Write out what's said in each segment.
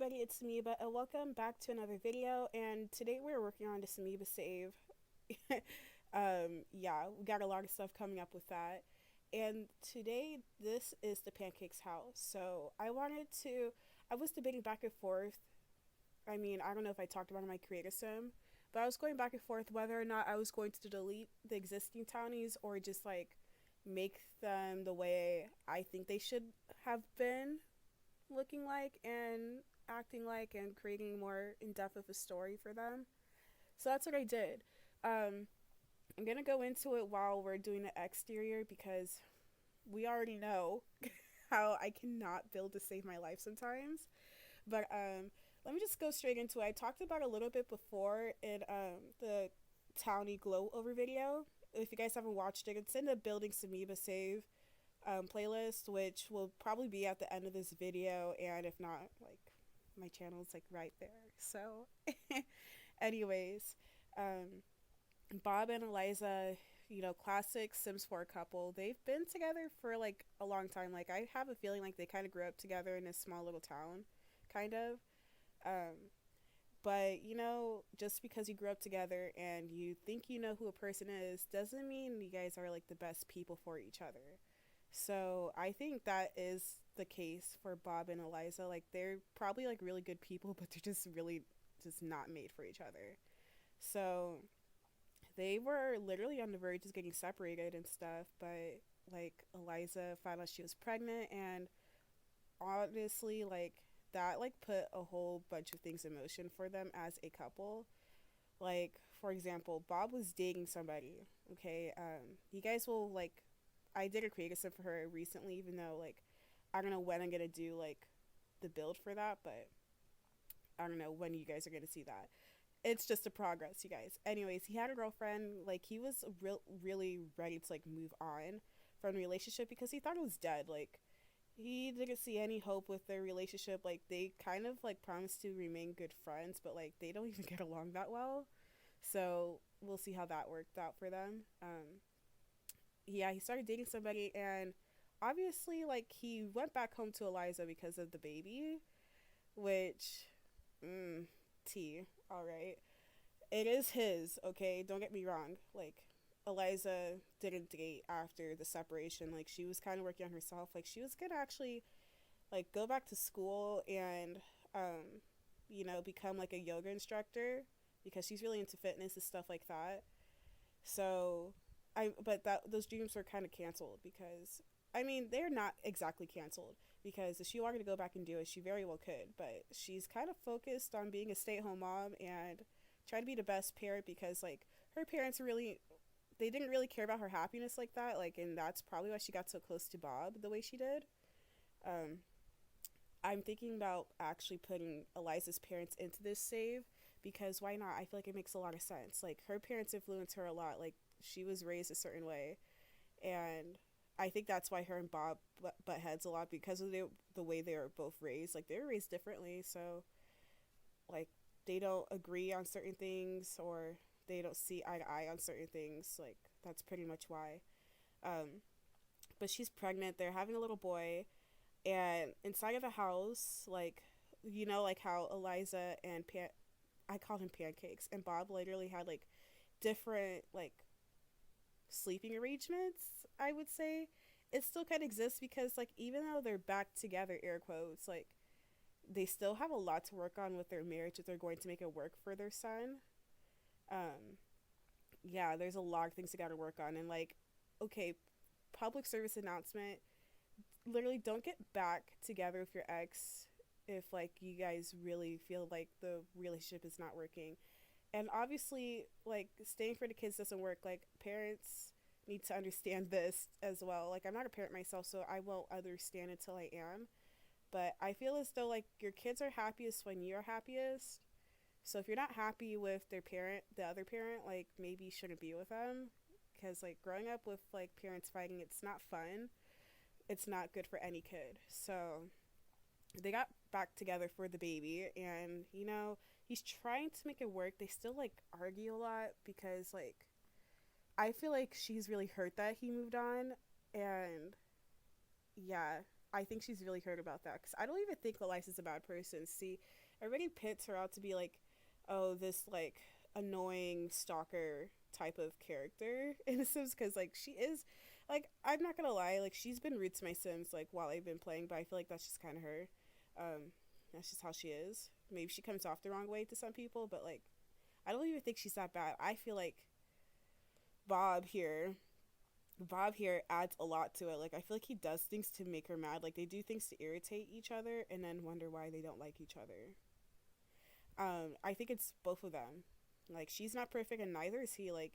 everybody, it's Simoeba and welcome back to another video. And today we're working on the Simoeba save. Yeah, we got a lot of stuff coming up with that. And today this is the Pancakes house. So I was debating back and forth. I mean, I don't know if I talked about it in my creator sim, but I was going back and forth whether or not I was going to delete the existing townies or just like make them the way I think they should have been looking like and acting like and creating more in depth of a story for them. So that's what I did. Um, I'm gonna go into it while we're doing the exterior because we already know how I cannot build to save my life sometimes. But let me just go straight into it. I talked about it a little bit before in the Townie Glow Over video. If you guys haven't watched it, it's in the Building Simoeba save playlist, which will probably be at the end of this video, and if not, like my channel's like right there. So, anyways, um, Bob and Eliza, classic Sims 4 couple. They've been together for like a long time. Like I have a feeling like they kind of grew up together in a small little town, kind of. Um, but just because you grew up together and you think you know who a person is, doesn't mean you guys are like the best people for each other. So I think that is the case for Bob and Eliza. Like they're probably like really good people, but they're just really just not made for each other. So they were literally on the verge of getting separated and stuff, but like Eliza found out she was pregnant, and honestly like that like put a whole bunch of things in motion for them as a couple. Like for example, Bob was dating somebody. Okay, you guys will like, I did a creative sim for her recently, even though like I don't know when I'm gonna do like the build for that, but I don't know when you guys are gonna see that. It's just a progress, you guys. Anyways, he had a girlfriend. Like he was really ready to like move on from the relationship because he thought it was dead. Like he didn't see any hope with their relationship. Like they kind of like promised to remain good friends, but like they don't even get along that well. So we'll see how that worked out for them. Yeah, he started dating somebody, and obviously like he went back home to Eliza because of the baby, which mm, T, all right. It is his, okay? Don't get me wrong. Like Eliza didn't date after the separation. Like she was kind of working on herself. Like she was going to actually like go back to school and become like a yoga instructor because she's really into fitness and stuff like that. So, but that those dreams were kind of canceled because I mean they're not exactly canceled because if she wanted to go back and do it, she very well could. But she's kind of focused on being a stay-at-home mom and try to be the best parent because like her parents really, they didn't really care about her happiness like that. Like, and that's probably why she got so close to Bob the way she did. Um, I'm thinking about actually putting Eliza's parents into this save because why not? I feel like it makes a lot of sense. Like her parents influence her a lot. Like she was raised a certain way, and I think that's why her and Bob butt heads a lot because of the way they were both raised. Like they were raised differently, so like they don't agree on certain things or they don't see eye to eye on certain things. Like that's pretty much why. Um, but she's pregnant. They're having a little boy, and inside of the house, like like how Eliza and I called him Pancakes, and Bob literally had like different like sleeping arrangements. I would say it still kind of exists because like even though they're back together, air quotes, like they still have a lot to work on with their marriage if they're going to make it work for their son. Um, yeah, there's a lot of things they got to work on, and like, okay, public service announcement: literally don't get back together with your ex if like you guys really feel like the relationship is not working. And obviously like staying for the kids doesn't work. Like parents need to understand this as well. Like I'm not a parent myself, so I won't understand until I am, but I feel as though like your kids are happiest when you're happiest. So if you're not happy with their parent, the other parent, like maybe you shouldn't be with them because like growing up with like parents fighting, it's not fun. It's not good for any kid. So they got back together for the baby, and he's trying to make it work. They still like argue a lot because like I feel like she's really hurt that he moved on, and yeah, I think she's really hurt about that because I don't even think Eliza's a bad person. See, everybody pits her out to be like, oh, this like annoying stalker type of character in The Sims because like she is, like I'm not gonna lie, like she's been rude to my Sims like while I've been playing, but I feel like that's just kind of her. That's just how she is. Maybe she comes off the wrong way to some people, but like I don't even think she's that bad. I feel like Bob here Bob here adds a lot to it. Like I feel like he does things to make her mad. Like they do things to irritate each other and then wonder why they don't like each other. I think it's both of them. Like she's not perfect and neither is he. Like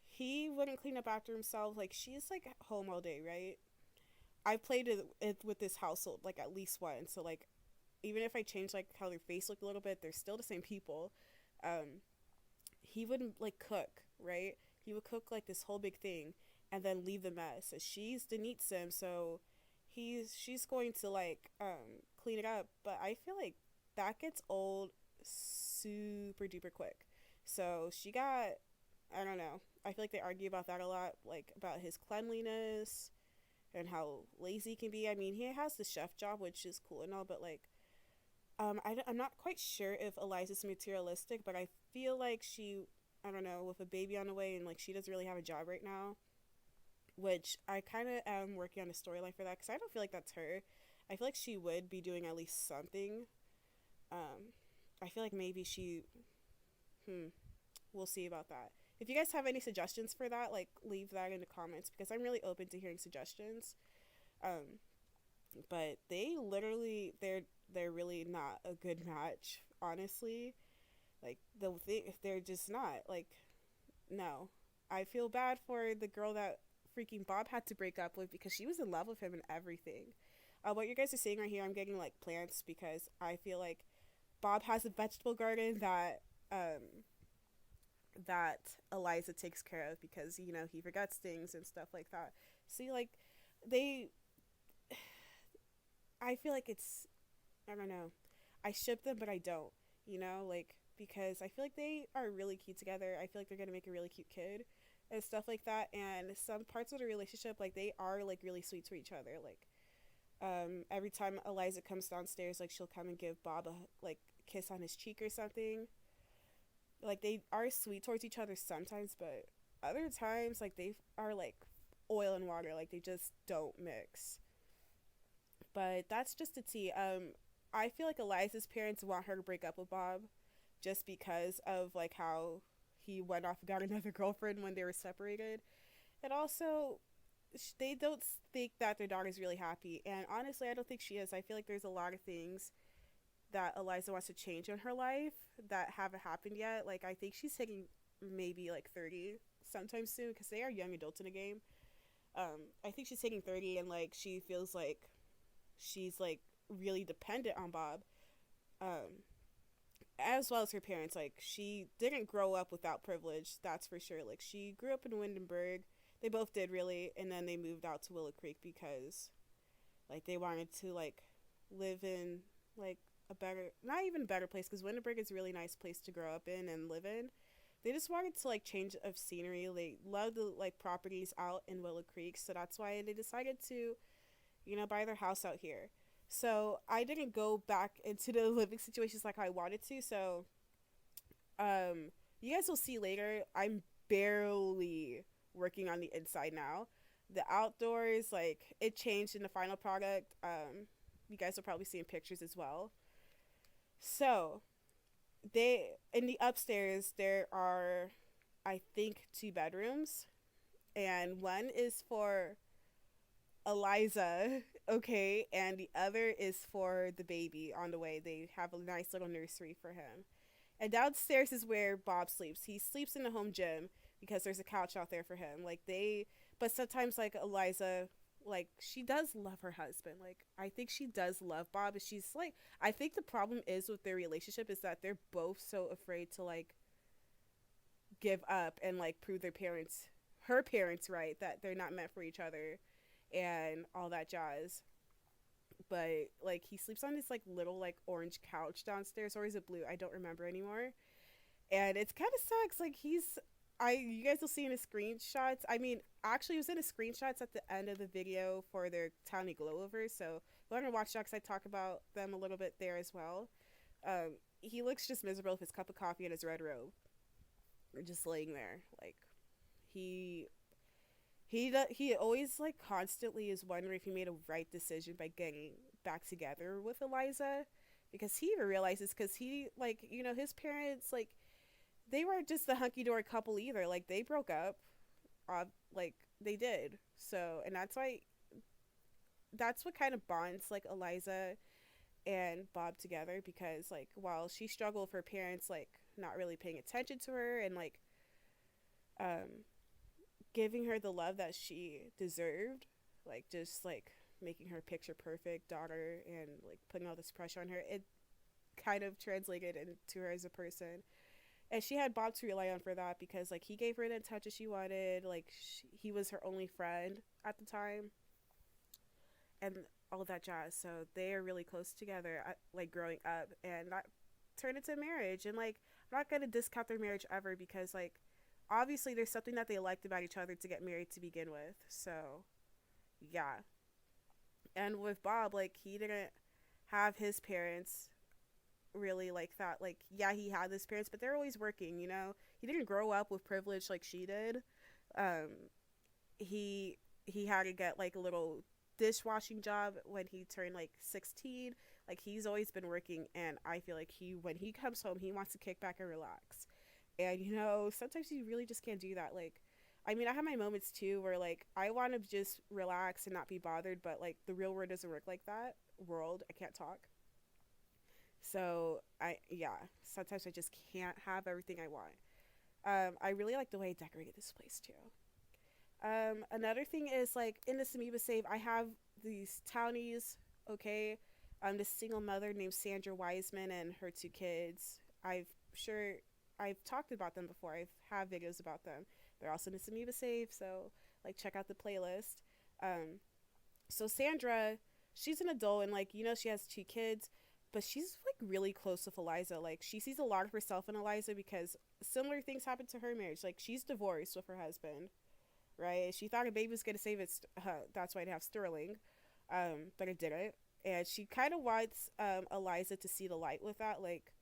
he wouldn't clean up after himself. Like she's like home all day, right? I played it with this household like at least once. So like even if I change like how their face looked a little bit, they're still the same people. Um, he wouldn't like cook, right? He would cook like this whole big thing and then leave the mess. So she's the neat sim, so she's going to like clean it up. But I feel like that gets old super duper quick. So she got, I don't know. I feel like they argue about that a lot, like about his cleanliness and how lazy he can be. I mean, he has the chef job, which is cool and all, but like I'm not quite sure if Eliza's materialistic, but I feel like she, I don't know, with a baby on the way and like she doesn't really have a job right now, which I kind of am working on a storyline for that because I don't feel like that's her. I feel like she would be doing at least something. Um, I feel like maybe she, we'll see about that. If you guys have any suggestions for that, like leave that in the comments because I'm really open to hearing suggestions. Um, but they're really not a good match, honestly. Like they're just not like no. I feel bad for the girl that freaking Bob had to break up with because she was in love with him and everything. What you guys are seeing right here, I'm getting like plants because I feel like Bob has a vegetable garden that Eliza takes care of because he forgets things and stuff like that. See, like they, I feel like it's, I don't know, I ship them but I don't, like because I feel like they are really cute together. I feel like they're gonna make a really cute kid and stuff like that. And some parts of the relationship, like they are like really sweet to each other. Like every time Eliza comes downstairs, like she'll come and give Bob a like kiss on his cheek or something. Like they are sweet towards each other sometimes, but other times like they are like oil and water. Like they just don't mix. But that's just a tea. I feel like Eliza's parents want her to break up with Bob just because of like how he went off and got another girlfriend when they were separated. And also they don't think that their daughter's really happy. And honestly, I don't think she is. I feel like there's a lot of things that Eliza wants to change in her life that haven't happened yet. Like I think she's hitting maybe like 30 sometime soon because they are young adults in the game. I think she's hitting 30 and like she feels like she's like really dependent on Bob. As well as her parents. Like she didn't grow up without privilege, that's for sure. Like she grew up in Windenburg. They both did really, and then they moved out to Willow Creek because like they wanted to like live in like a better, not even a better place because Windenburg is a really nice place to grow up in and live in. They just wanted to like change of scenery. They love the like properties out in Willow Creek, so that's why they decided to buy their house out here. So I didn't go back into the living situations like I wanted to. So you guys will see later. I'm barely working on the inside now. The outdoors, like it changed in the final product. You guys will probably see in pictures as well. So they in the upstairs there are, I think, 2 bedrooms, and one is for Eliza, okay, and the other is for the baby on the way. They have a nice little nursery for him. And downstairs is where Bob sleeps. He sleeps in the home gym because there's a couch out there for him. But sometimes like Eliza, like she does love her husband. Like I think she does love Bob, but she's like, I think the problem is with their relationship is that they're both so afraid to like give up and like prove her parents right, that they're not meant for each other and all that jazz. But like he sleeps on this like little like orange couch downstairs, or is it blue? I don't remember anymore. And it's kind of sucks. Like you guys will see in the screenshots. I mean, actually, it was in the screenshots at the end of the video for their towny glow overs. So go ahead and watch that because I talk about them a little bit there as well. He looks just miserable with his cup of coffee and his red robe, just laying there. Like he he always like constantly is wondering if he made a right decision by getting back together with Eliza, because he even realizes, because he, like, you know, his parents, like, they weren't just the hunky dory couple either. Like they broke up, like they did. So, and that's why, that's what kind of bonds like Eliza and Bob together, because like while she struggled with her parents like not really paying attention to her and like um giving her the love that she deserved, like just like making her picture perfect daughter and like putting all this pressure on her, it kind of translated into her as a person. And she had Bob to rely on for that, because like he gave her the attention she wanted, like he was her only friend at the time and all that jazz. So they are really close together, like growing up, and that turned into marriage. And like I'm not gonna discount their marriage ever, because like obviously there's something that they liked about each other to get married to begin with. So yeah. And with Bob, like he didn't have his parents really like that. Like yeah, he had his parents, but they're always working. You know, he didn't grow up with privilege like she did. Um, he he had to get like a little dishwashing job when he turned like 16. Like he's always been working, and I feel like he, when he comes home, he wants to kick back and relax. And you know, sometimes you really just can't do that. Like I mean, I have my moments too where like I want to just relax and not be bothered, but like the real world doesn't work like that. World, I can't talk. So I, yeah, sometimes I just can't have everything I want. I really like the way I decorated this place too. Another thing is like in the Simoeba save, I have these townies. Okay, this single mother named Sandra Wiseman and her two kids. Sure I've talked about them before. I've have videos about them. They're also in the Simoeba save, so like check out the playlist. Um, so Sandra, she's an adult, and like you know she has two kids, but she's like really close with Eliza. Like she sees a lot of herself in Eliza, because similar things happened to her marriage. Like she's divorced with her husband, right? She thought a baby was gonna save it. That's why they have Sterling, but it didn't. And she kind of wants Eliza to see the light with that. Like,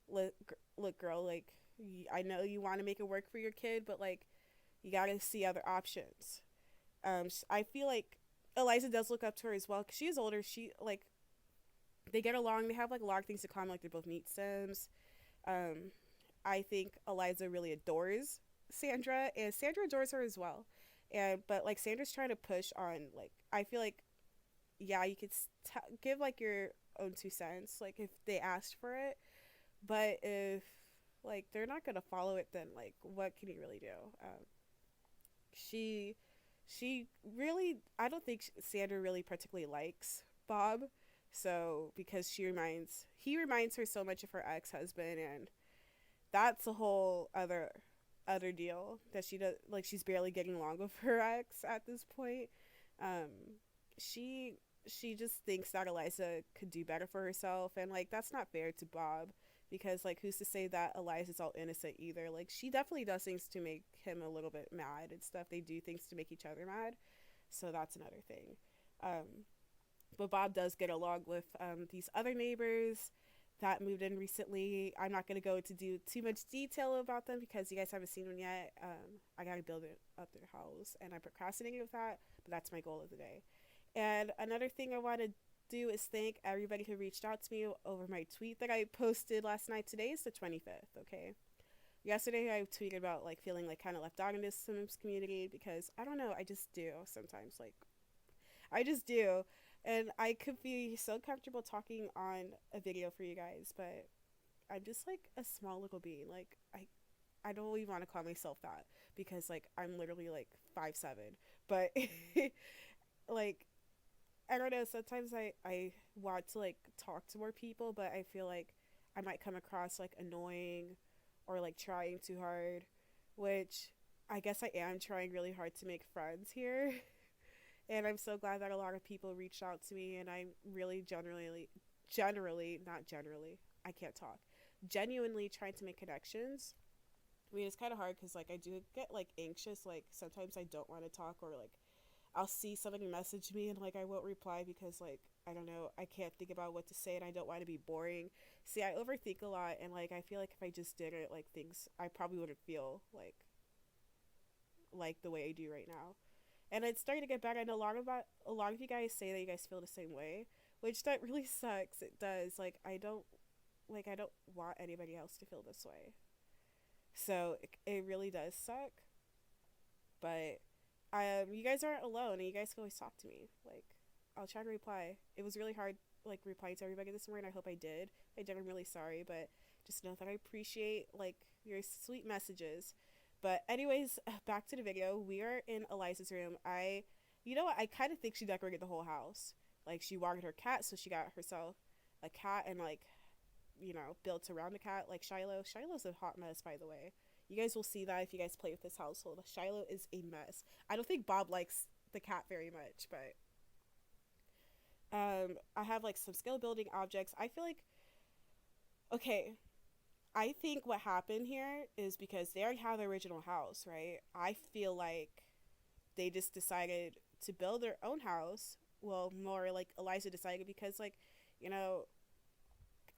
look, girl. Like, I know you want to make it work for your kid, but like, you gotta see other options. I feel like Eliza does look up to her as well, because she is older. She like they get along. They have like a lot of things in common. Like they're both neat Sims. Um, I think Eliza really adores Sandra, and Sandra adores her as well. And but like Sandra's trying to push on, like I feel like yeah, you could give like your own 2 cents, like if they asked for it, but if like they're not gonna follow it, then like what can you really do? She she really, I don't think Sandra really particularly likes Bob, so because he reminds her so much of her ex-husband, and that's a whole other deal that she does. Like she's barely getting along with her ex at this point. um she she just thinks that Eliza could do better for herself, and like that's not fair to Bob, because like who's to say that Eliza's all innocent either? Like she definitely does things to make him a little bit mad and stuff. They do things to make each other mad, so that's another thing. Um but Bob does get along with these other neighbors that moved in recently. I'm not going to go into do too much detail about them because you guys haven't seen them yet. I got to build it up their house, and I'm procrastinating with that, but that's my goal of the day. And another thing I want to do is thank everybody who reached out to me over my tweet that I posted last night. Today is the 25th, okay? Yesterday I tweeted about like feeling like kind of left out in this Sims community, because I don't know, I just do sometimes. Like I just do. And I could be so comfortable talking on a video for you guys, but I'm just like a small little being. Like I don't even want to call myself that, because like I'm literally like 5'7". But like I don't know, sometimes I want to like talk to more people, but I feel like I might come across like annoying or like trying too hard, which I guess I am trying really hard to make friends here. And I'm so glad that a lot of people reached out to me, and I'm really generally, not generally, I can't talk, genuinely trying to make connections. I mean, it's kind of hard because like I do get like anxious. Like sometimes I don't want to talk, or like I'll see somebody message me and like I won't reply because like I don't know, I can't think about what to say and I don't want to be boring. See, I overthink a lot, and like I feel like if I just did it, like things I probably wouldn't feel like the way I do right now. And it's starting to get better. And a lot of you guys say that you guys feel the same way, which that really sucks. It does. I don't want anybody else to feel this way. So it really does suck. But you guys aren't alone, and you guys can always talk to me. Like, I'll try to reply. It was really hard, like, replying to everybody this morning. I hope I did. I did. I'm really sorry, but just know that I appreciate like your sweet messages. But anyways, back to the video. We are in Eliza's room. You know what? I kind of think she decorated the whole house. Like, she wanted her cat, so she got herself a cat and like, built around the cat. Like Shiloh. Shiloh's a hot mess, by the way. You guys will see that if you guys play with this household. Shiloh is a mess. I don't think Bob likes the cat very much, but I have like some skill building objects. I feel like okay. I think what happened here is because they already have the original house, right? I feel like they just decided to build their own house. Well, more like Eliza decided because like, you know,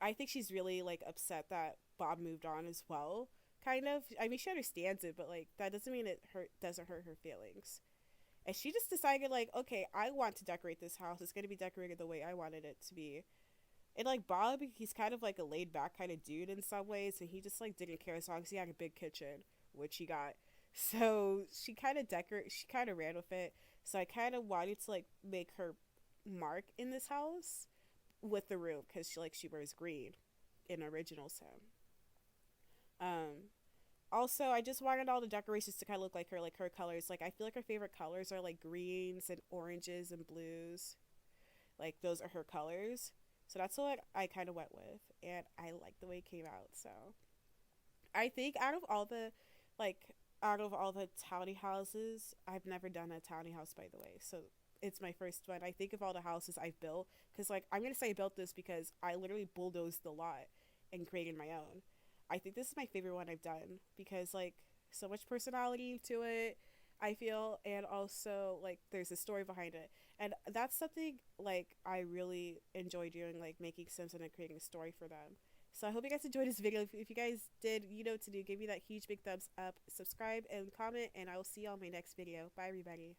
I think she's really like upset that Bob moved on as well. Kind of. I mean, she understands it, but like that doesn't mean it doesn't hurt her feelings. And she just decided like, okay, I want to decorate this house. It's gonna be decorated the way I wanted it to be. And like Bob, he's kind of like a laid back kind of dude in some ways, and he just like didn't care as long as he had a big kitchen, which he got. So she kind of ran with it. So I kind of wanted to like make her mark in this house with the room because she wears green in original Sim. Um, Also, I just wanted all the decorations to kind of look like her colors. Like I feel like her favorite colors are like greens and oranges and blues. Like those are her colors. So that's what I kind of went with, and I like the way it came out. So I think like out of all the tiny houses, I've never done a tiny house, by the way. So it's my first one. I think of all the houses I've built, because like I'm gonna say I built this because I literally bulldozed the lot and created my own. I think this is my favorite one I've done because like so much personality to it. I feel, and also like there's a story behind it, and that's something like I really enjoy doing, like making Sims and then creating a story for them. So I hope you guys enjoyed this video. If you guys did, you know what to do. Give me that huge big thumbs up, subscribe, and comment, and I will see you on my next video. Bye, everybody.